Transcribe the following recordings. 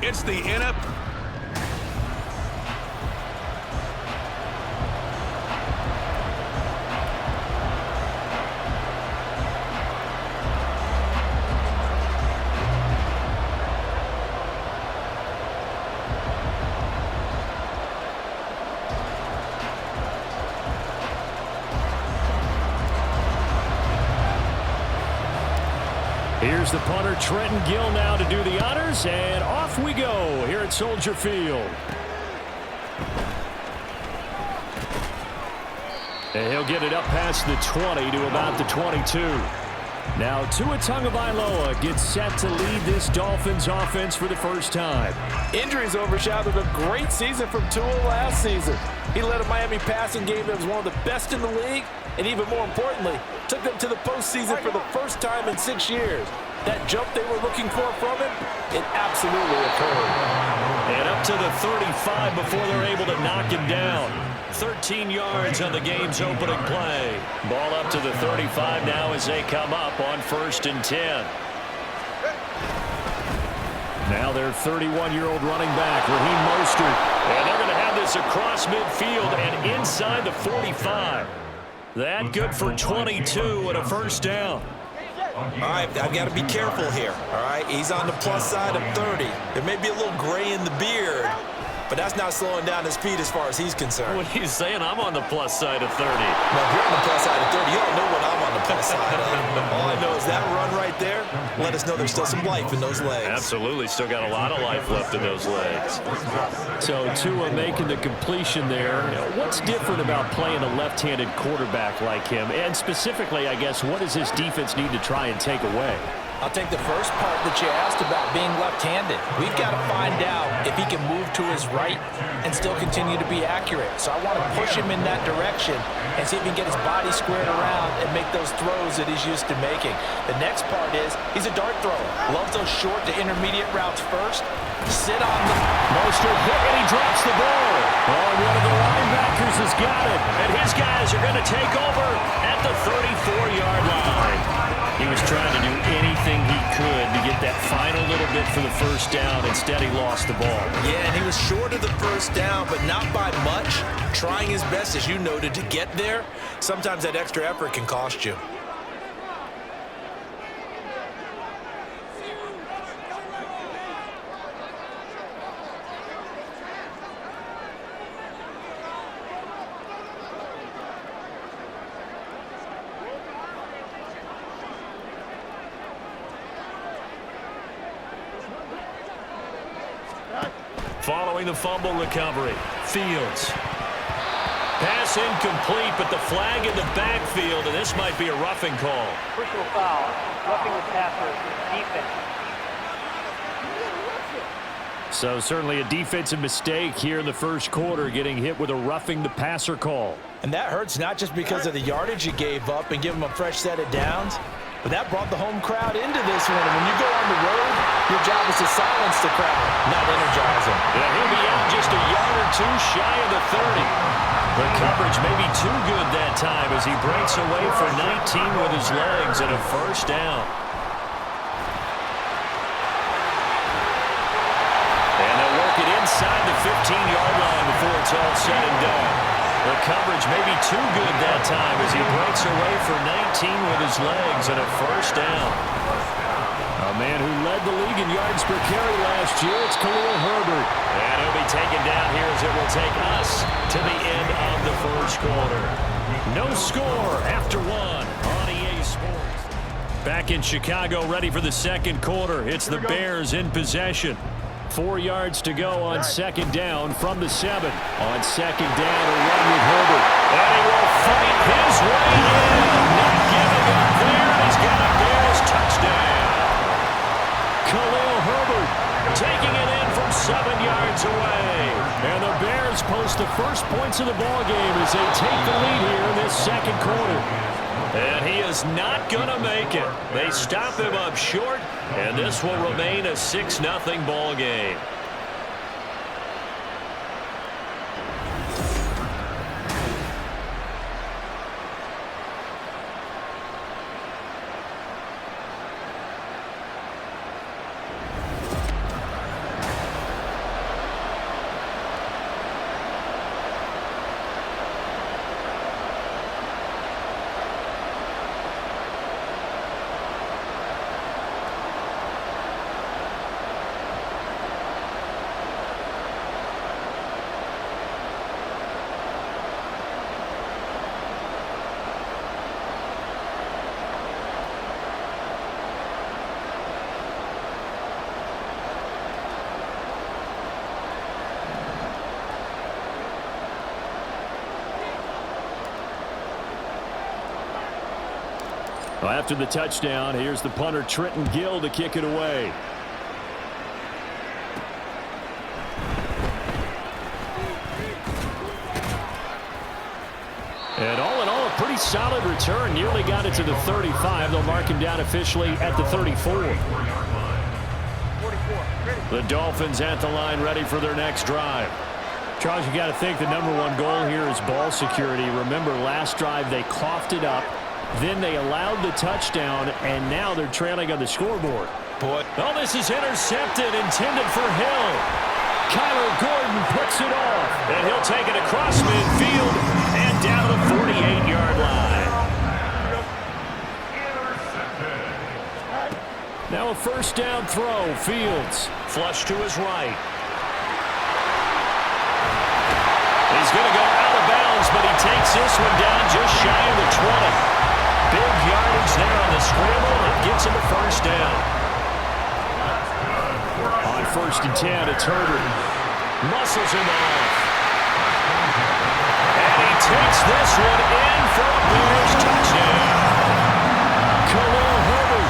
It's the NFL. Here's the punter, Trenton Gill, now to do the honors, and off we go here at Soldier Field. And he'll get it up past the 20 to about the 22. Now Tua Tagovailoa gets set to lead this Dolphins offense for the first time. Injuries overshadowed a great season from Tua last season. He led a Miami passing game that was one of the best in the league, and even more importantly, took them to the postseason for the first time in 6 years. That jump they were looking for from him, it absolutely occurred. And up to the 35 before they're able to knock him down. 13 yards on the game's opening play. Ball up to the 35 now as they come up on 1st and 10. Now their 31-year-old running back, Raheem Mostert. And they're going to have this across midfield and inside the 45. That good for 22 and a first down. All right, I've got to be careful here, all right? He's on the plus side of 30. There may be a little gray in the beard, but that's not slowing down his speed as far as he's concerned. What are you saying? I'm on the plus side of 30. Now, if you're on the plus side of 30, you don't know what I'm on the plus side of. All I know is that run right there let us know there's still some life in those legs. Absolutely. Still got a lot of life left in those legs. So Tua making the completion there. What's different about playing a left-handed quarterback like him? And specifically, I guess, what does this defense need to try and take away? I'll take the first part that you asked about being left-handed. We've got to find out if he can move to his right and still continue to be accurate. So I want to push him in that direction and see if he can get his body squared around and make those throws that he's used to making. The next part is he's a dart thrower. Loves those short to intermediate routes first. Sit on them. Mostert hit and he drops the ball. Oh, one of the linebackers has got it. And his guys are going to take over at the 34-yard line. He was trying to do anything he could to get that final little bit for the first down. Instead, he lost the ball. Yeah, and he was short of the first down, but not by much. Trying his best, as you noted, to get there. Sometimes that extra effort can cost you. Following the fumble recovery, Fields. Pass incomplete, but the flag in the backfield, and this might be a roughing call. Personal foul, roughing the passer, defense. So certainly a defensive mistake here in the first quarter, getting hit with a roughing the passer call. And that hurts not just because of the yardage you gave up and give him a fresh set of downs, but that brought the home crowd into this one. And when you go on the road, your job is to silence the crowd, not energize them. Yeah, he'll be out just a yard or two shy of the 30. The coverage may be too good that time as he breaks away for 19 with his legs and a first down. And they'll work it inside the 15-yard line before it's all said and done. The coverage may be too good that time as he breaks away for 19 with his legs and a first down. A man who led the league in yards per carry last year, it's Khalil Herbert. And he'll be taken down here as it will take us to the end of the first quarter. No score after one on EA Sports. Back in Chicago, ready for the second quarter. It's the Bears in possession. 4 yards to go on second down from the 7. On second down, a run with Herbert. And he will fight his way in. Not giving up there. He's got a Bears touchdown. Khalil Herbert taking it in from 7 yards away. And the Bears post the first points of the ballgame as they take the lead here in this second quarter. And he is not going to make it. They stop him up short, and this will remain a 6-0 ball game. Well, after the touchdown, here's the punter Trenton Gill to kick it away. And all in all, a pretty solid return. Nearly got it to the 35. They'll mark him down officially at the 34. The Dolphins at the line, ready for their next drive. Charles, you got to think the #1 goal here is ball security. Remember, last drive they coughed it up. Then they allowed the touchdown, and now they're trailing on the scoreboard. Oh, this is intercepted, intended for Hill. Kyler Gordon picks it off, and he'll take it across midfield and down to the 48-yard line. Now a first down throw. Fields flush to his right. He's going to go out of bounds, but he takes this one down just shy of the 20. Big yardage there on the scramble, and gets him a first down. On 1st and 10, it's Herbert. Muscles him off. And he takes this one in for a Bears touchdown. Khalil Herbert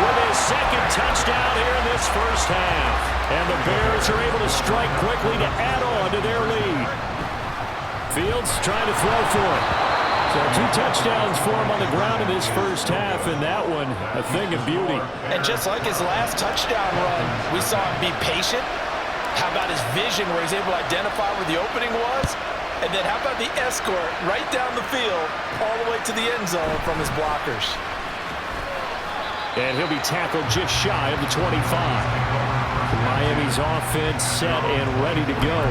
with his second touchdown here in this first half. And the Bears are able to strike quickly to add on to their lead. Fields trying to throw for it. So 2 touchdowns for him on the ground in this first half, and that one a thing of beauty. And just like his last touchdown run, we saw him be patient. How about his vision where he's able to identify where the opening was? And then how about the escort right down the field all the way to the end zone from his blockers? And he'll be tackled just shy of the 25. Miami's offense set and ready to go.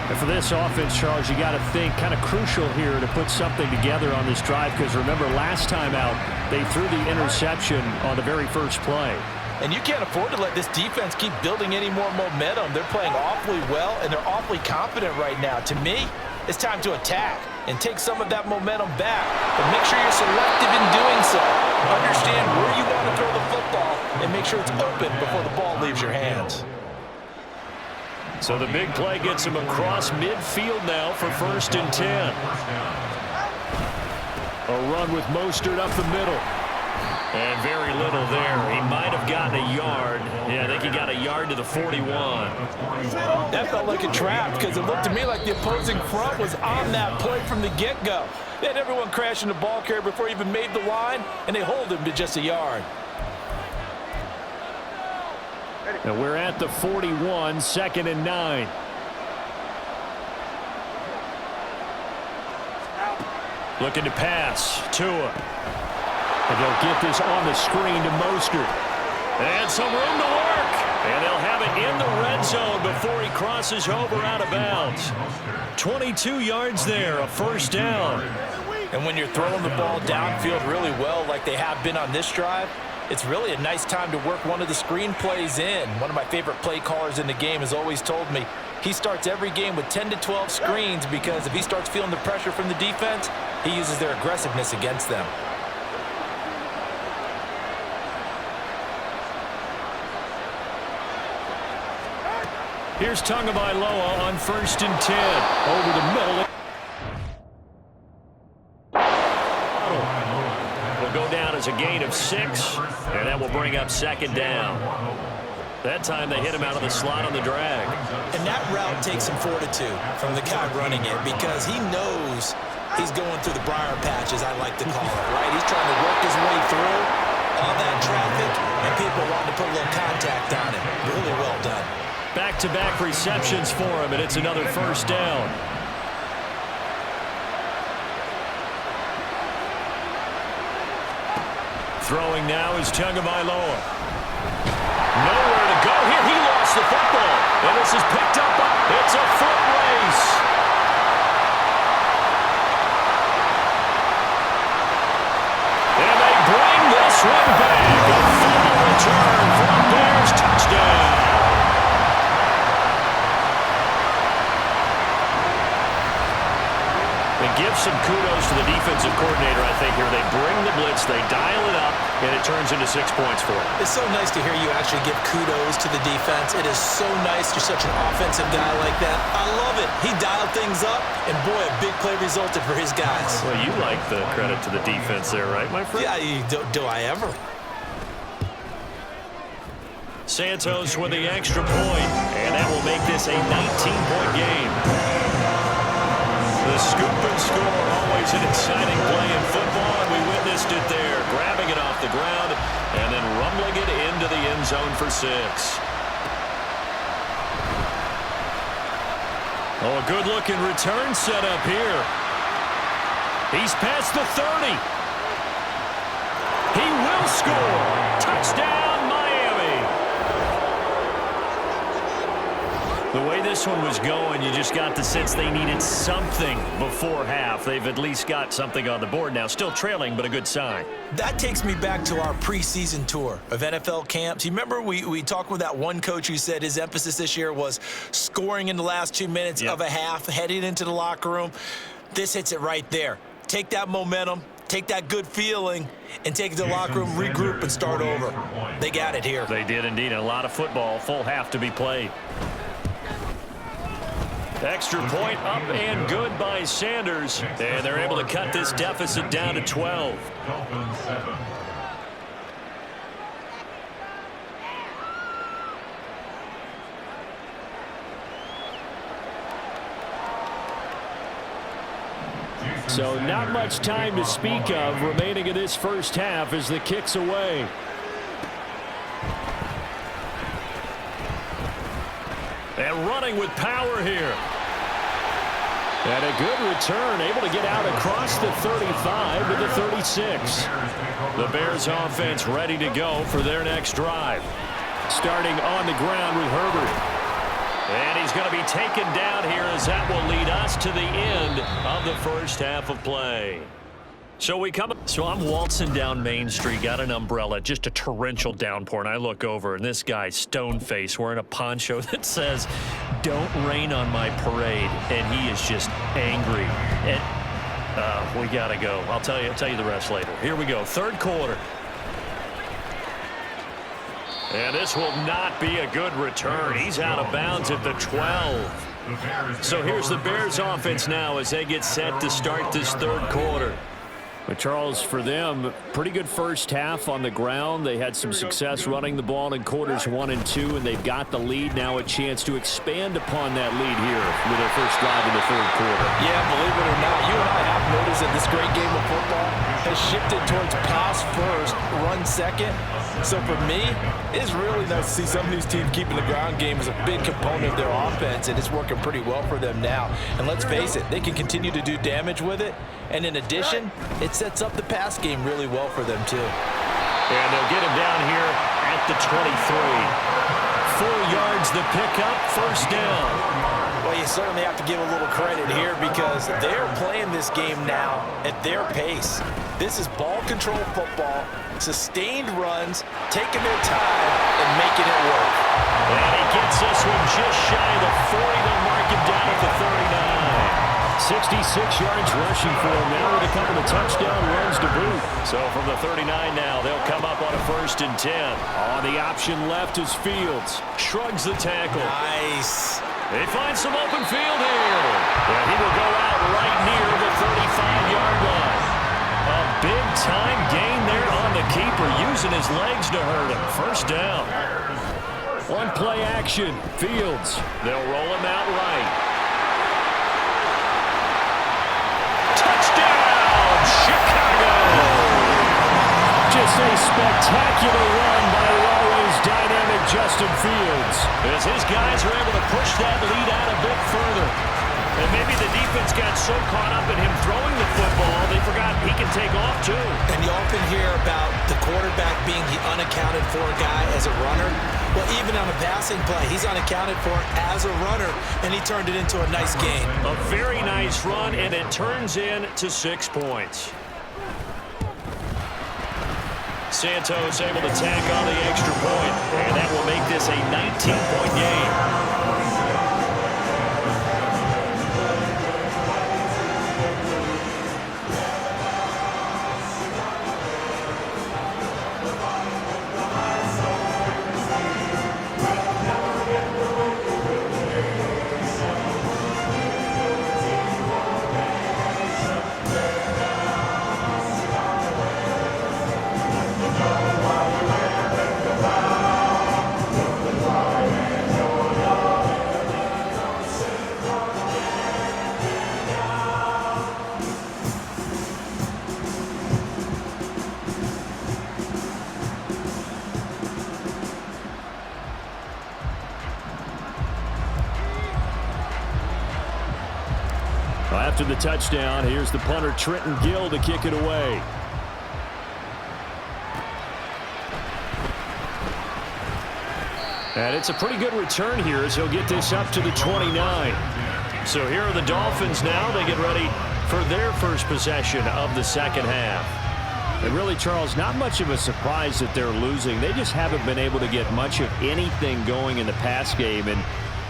And for this offense, Charles, you got to think kind of crucial here to put something together on this drive, because remember last time out they threw the interception on the very first play. And you can't afford to let this defense keep building any more momentum. They're playing awfully well, and they're awfully confident right now. To me, it's time to attack and take some of that momentum back. But make sure you're selective in doing so. Understand where you want to throw the football and make sure it's open before the ball leaves your hands. So the big play gets him across midfield now for 1st and 10. A run with Mostert up the middle. And very little there. He might have gotten a yard. Yeah, I think he got a yard to the 41. That felt like a trap because it looked to me like the opposing front was on that play from the get-go. They had everyone crashing the ball carrier before he even made the line, and they hold him to just a yard. And we're at the 41, 2nd and 9. Looking to pass. Tua. And they'll get this on the screen to Mostert. And some room to work. And they'll have it in the red zone before he crosses over out of bounds. 22 yards there, a first down. And when you're throwing the ball downfield really well like they have been on this drive, it's really a nice time to work one of the screen plays in. One of my favorite play callers in the game has always told me he starts every game with 10 to 12 screens because if he starts feeling the pressure from the defense, he uses their aggressiveness against them. Here's Tagovailoa on 1st and 10. Over the middle. Will go down as a gain of 6, and that will bring up 2nd down. That time they hit him out of the slot on the drag. And that route takes some fortitude from the guy running it because he knows he's going through the briar patch, as I like to call it, right? He's trying to work his way through all that traffic, and people want to put a little contact on it. Really well done. Back-to-back receptions for him, and it's another first down. Throwing now is Tagovailoa. Nowhere to go here. He lost the football, and this is picked up. It's a foot race. And they bring this one back. A fumble return for a Bears touchdown. And give some kudos to the defensive coordinator, I think, here. They bring the blitz, they dial it up, and it turns into 6 points for him. It's so nice to hear you actually give kudos to the defense. It is so nice. You're such an offensive guy like that. I love it. He dialed things up, and boy, a big play resulted for his guys. Well, you like the credit to the defense there, right, my friend? Yeah, do I ever? Santos with the extra point, and that will make this a 19-point game. The scoop and score, always an exciting play in football, and we witnessed it there, grabbing it off the ground and then rumbling it into the end zone for 6. Oh, a good-looking return set up here. He's past the 30. He will score. Touchdown, Miami. The way this one was going, you just got the sense they needed something before half. They've at least got something on the board now. Still trailing, but a good sign. That takes me back to our preseason tour of NFL camps. You remember we talked with that one coach who said his emphasis this year was scoring in the last 2 minutes of a half, heading into the locker room. This hits it right there. Take that momentum, take that good feeling, and take it to the locker room, regroup, and start over. They got it here. They did indeed. A lot of football, full half to be played. Extra point up and good by Sanders. And they're able to cut this deficit down to 12. Dolphins 7. So not much time to speak of remaining in this first half as the kick's away. And running with power here. And a good return, able to get out across the 35 to the 36. The Bears offense ready to go for their next drive. Starting on the ground with Herbert. And he's going to be taken down here as that will lead us to the end of the first half of play. So I'm waltzing down Main Street, got an umbrella, just a torrential downpour, and I look over, and this guy's stone-faced wearing a poncho that says, "Don't rain on my parade," and he is just angry. And we got to go. I'll tell you the rest later. Here we go, third quarter. And this will not be a good return. He's out of bounds at the 12. So here's the Bears offense now as they get set to start this third quarter. But Charles, for them, pretty good first half on the ground. They had some success running the ball in quarters 1 and 2, and they've got the lead. Now a chance to expand upon that lead here with their first drive in the third quarter. Yeah, believe it or not, you and I have noticed that this great game of football has shifted towards pass first, run second. So for me, it's really nice to see some of these teams keeping the ground game as a big component of their offense, and it's working pretty well for them now. And let's face it, they can continue to do damage with it. And in addition, it sets up the pass game really well for them, too. And they'll get him down here at the 23. 4 yards the pickup, first down. Well, you certainly have to give a little credit here because they're playing this game now at their pace. This is ball control football, sustained runs, taking their time, and making it work. And he gets this one just shy of the 40. They'll mark him down at the 39. 66 yards rushing for him now with a couple of touchdown runs to boot. So from the 39 now, they'll come up on a 1st and 10. On the option left is Fields. Shrugs the tackle. Nice. They find some open field here. And he will go out right near the 35-yard line. A big-time gain there on the keeper, using his legs to hurt him. First down. One play action. Fields. They'll roll him out right. Touchdown, Chicago! Just a spectacular run by always dynamic Justin Fields. As his guys are able to push that lead out a bit further. And maybe the defense got so caught up in him throwing the football, they forgot he can take off too. And you often hear about the quarterback being the unaccounted for guy as a runner. Well, even on a passing play, he's unaccounted for as a runner, and he turned it into a nice gain. A very nice run, and it turns into 6 points. Santos able to tack on the extra point, and that will make this a 19-point game. after the touchdown. Here's the punter, Trenton Gill, to kick it away. And it's a pretty good return here as he'll get this up to the 29. So here are the Dolphins now. They get ready for their first possession of the second half. And really, Charles, not much of a surprise that they're losing. They just haven't been able to get much of anything going in the pass game. And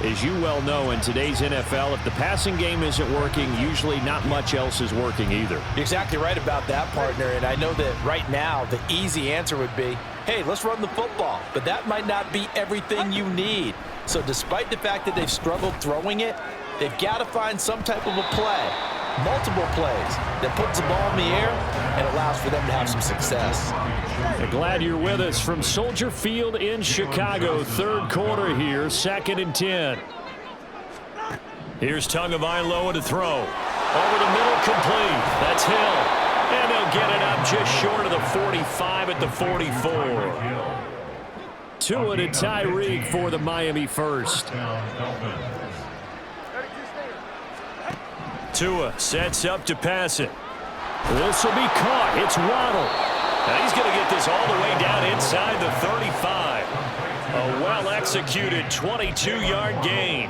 as you well know, in today's NFL, if the passing game isn't working, usually not much else is working either. You're exactly right about that, partner. And I know that right now the easy answer would be, hey, let's run the football. But that might not be everything you need. So despite the fact that they've struggled throwing it, they've got to find some type of a play, multiple plays, that puts the ball in the air and allows for them to have some success. Glad you're with us from Soldier Field in Chicago. Third quarter here, 2nd and 10. Here's Tagovailoa to throw. Over the middle, complete. That's Hill. And they'll get it up just short of the 45 at the 44. Tua to Tyreek for the Miami first. Tua sets up to pass it. This will be caught. It's Waddle. Now he's going to get this all the way down inside the 35. A well-executed 22-yard gain.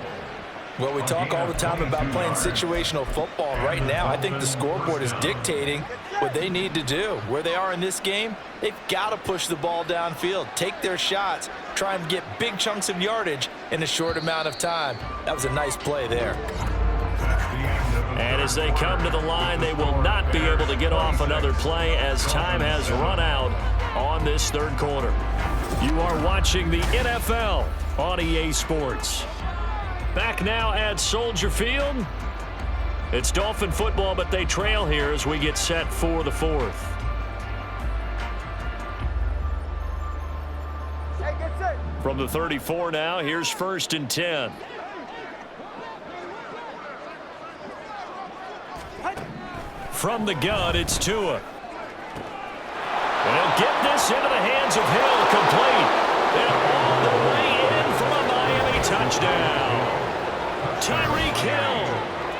Well, we talk all the time about playing situational football. Right now, I think the scoreboard is dictating what they need to do. Where they are in this game, they've got to push the ball downfield, take their shots, try and get big chunks of yardage in a short amount of time. That was a nice play there. And as they come to the line, they will not be able to get off another play as time has run out on this third quarter. You are watching the NFL on EA Sports. Back now at Soldier Field. It's Dolphin football, but they trail here as we get set for the fourth. From the 34 now, here's 1st and 10. From the gun, it's Tua. And he'll get this into the hands of Hill, complete. And all the way in for a Miami touchdown. Tyreek Hill,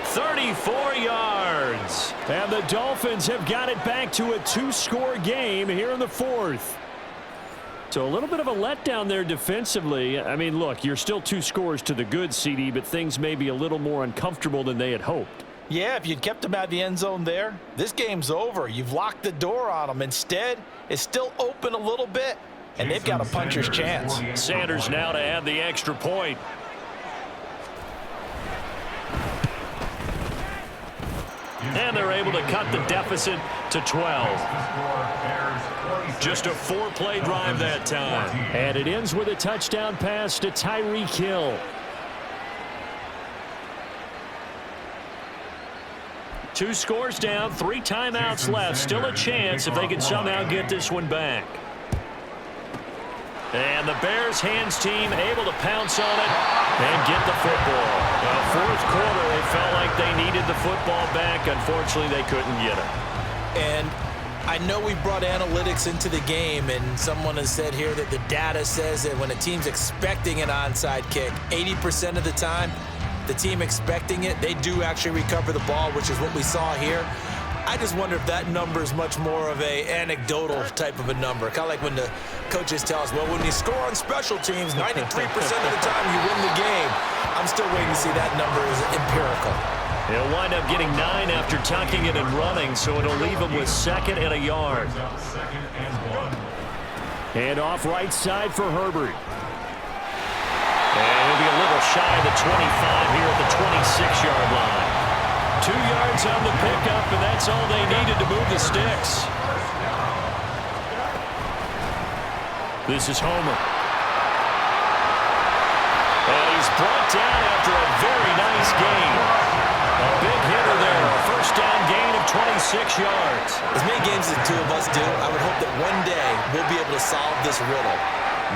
34 yards. And the Dolphins have got it back to a 2-score game here in the fourth. So a little bit of a letdown there defensively. I mean, look, you're still 2 scores to the good, CD, but things may be a little more uncomfortable than they had hoped. Yeah, if you'd kept them out of the end zone there, this game's over. You've locked the door on them. Instead, it's still open a little bit, and they've got a puncher's chance. Sanders now to add the extra point. And they're able to cut the deficit to 12. Just a 4-play drive that time. And it ends with a touchdown pass to Tyreek Hill. 2 scores down, 3 timeouts left. Still a chance if they can somehow get this one back. And the Bears hands team able to pounce on it and get the football. Fourth quarter, they felt like they needed the football back. Unfortunately, they couldn't get it. And I know we brought analytics into the game, and someone has said here that the data says that when a team's expecting an onside kick, 80% of the time, the team expecting it, they do actually recover the ball, which is what we saw here. I just wonder if that number is much more of a anecdotal type of a number. Kind of like when the coaches tell us, well, when you score on special teams, 93% of the time you win the game. I'm still waiting to see that number is empirical. He'll wind up getting 9 after tucking it and running, so it'll leave him with 2nd and a yard. And off right side for Herbert. And he'll be a little shy of the 25 here at the 26-yard line. 2 yards on the pickup, and that's all they needed to move the sticks. This is Homer. And he's brought down after a very nice gain. A big hitter there, a first down gain of 26 yards. As many games as the two of us do, I would hope that one day we'll be able to solve this riddle.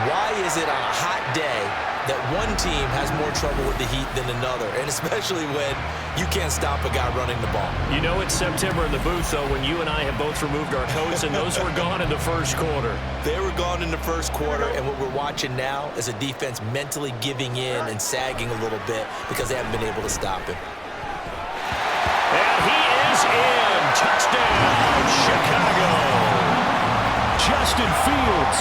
Why is it on a hot day that one team has more trouble with the heat than another, and especially when you can't stop a guy running the ball? You know it's September in the booth, though, when you and I have both removed our coats, and those were gone in the first quarter. They were gone in the first quarter, and what we're watching now is a defense mentally giving in and sagging a little bit because they haven't been able to stop him. And in. Touchdown, Chicago. Justin Fields,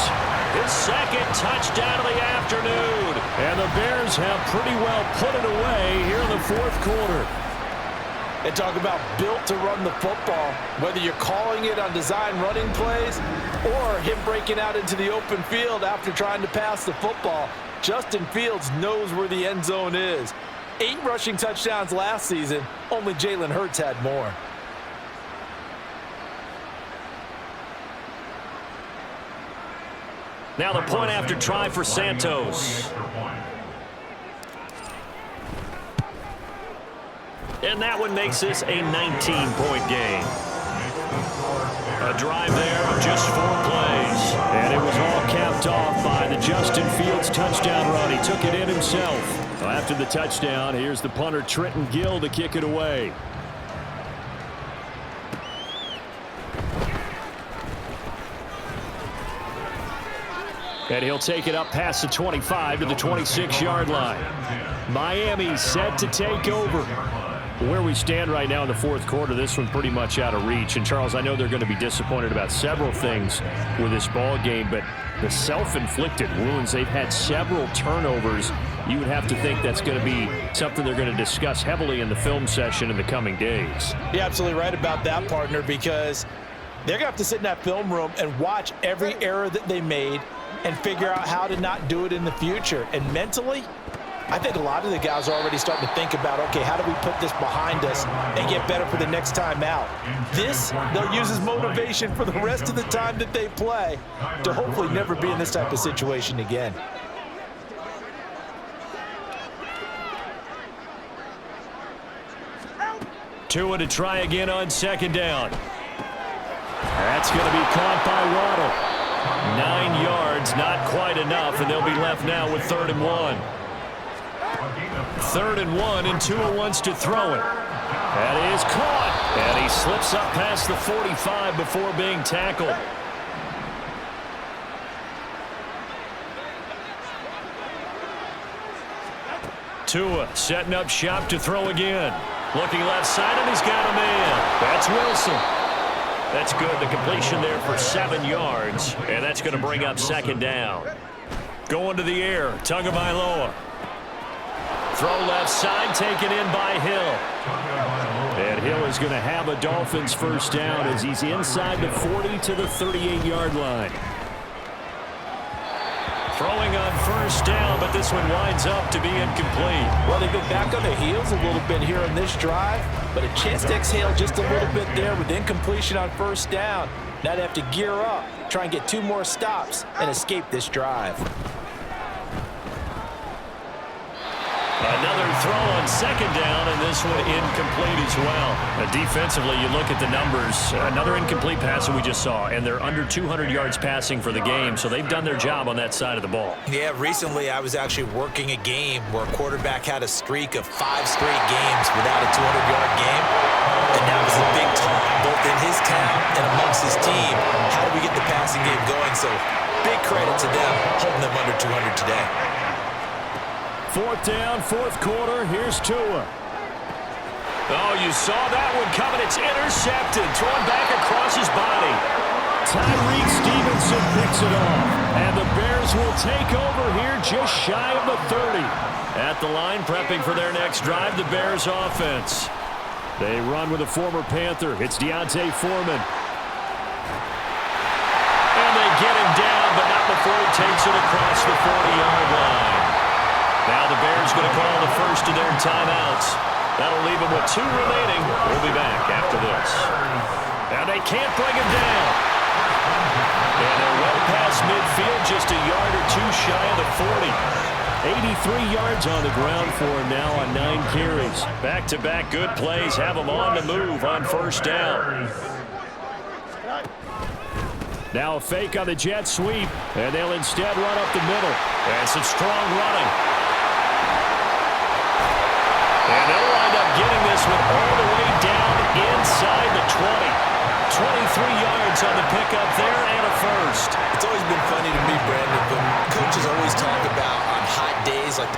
his second touchdown of the afternoon. And the Bears have pretty well put it away here in the fourth quarter. And talk about built to run the football. Whether you're calling it on design running plays or him breaking out into the open field after trying to pass the football, Justin Fields knows where the end zone is. 8 rushing touchdowns last season. Only Jalen Hurts had more. Now the point after try for Santos. And that one makes this a 19-point game. A drive there of just 4 plays. And it was all capped off by the Justin Fields touchdown run. He took it in himself. After the touchdown, here's the punter Trenton Gill to kick it away. And he'll take it up past the 25 to the 26-yard line. Miami set to take over. Where we stand right now in the fourth quarter, this one pretty much out of reach. And, Charles, I know they're going to be disappointed about several things with this ball game, but the self-inflicted wounds, they've had several turnovers. You would have to think that's going to be something they're going to discuss heavily in the film session in the coming days. You're absolutely right about that, partner, because they're going to have to sit in that film room and watch every error that they made and figure out how to not do it in the future. And mentally, I think a lot of the guys are already starting to think about, okay, how do we put this behind us and get better for the next time out? This, they'll use as motivation for the rest of the time that they play to hopefully never be in this type of situation again. Tua to try again on second down. That's going to be caught by Waddle. 9 yards, not quite enough, and they'll be left now with 3rd and 1. 3rd and 1, and Tua wants to throw it. That is caught, and he slips up past the 45 before being tackled. Tua setting up shop to throw again. Looking left side, and he's got a man. That's Wilson. That's good. The completion there for 7 yards, and that's going to bring up 2nd down. Going to the air, Tagovailoa. Throw left side, taken in by Hill. And Hill is going to have a Dolphins first down as he's inside the 40 to the 38-yard line. Throwing on first down, but this one winds up to be incomplete. Well, they've been back on their heels a little bit here in this drive, but a chance to exhale just a little bit there with incompletion on first down. Now they have to gear up, try and get 2 more stops, and escape this drive. Another throw on second down, and this one incomplete as well. Defensively, you look at the numbers. Another incomplete pass that we just saw, and they're under 200 yards passing for the game, so they've done their job on that side of the ball. Yeah, recently I was actually working a game where a quarterback had a streak of 5 straight games without a 200-yard game, and that was a big talk, both in his town and amongst his team. How do we get the passing game going? So big credit to them holding them under 200 today. 4th down, 4th quarter. Here's Tua. Oh, you saw that one coming. It's intercepted. Thrown back across his body. Tyreek Stevenson picks it off. And the Bears will take over here just shy of the 30. At the line, prepping for their next drive, the Bears offense. They run with a former Panther. It's Deontay Foreman. And they get him down, but not before he takes it across the 40-yard line. Now the Bears going to call the first of their timeouts. That'll leave them with 2 remaining. We'll be back after this. And they can't bring him down. And they're well past midfield, just a yard or 2 shy of the 40. 83 yards on the ground for him now on 9 carries. Back-to-back good plays have him on the move on first down. Now a fake on the jet sweep, and they'll instead run up the middle. And some strong running. And they'll wind up getting this one all the way down inside the 20. 23 yards on the pickup there and a first. It's always been funny to me, Brandon, when coaches always talk about on hot days like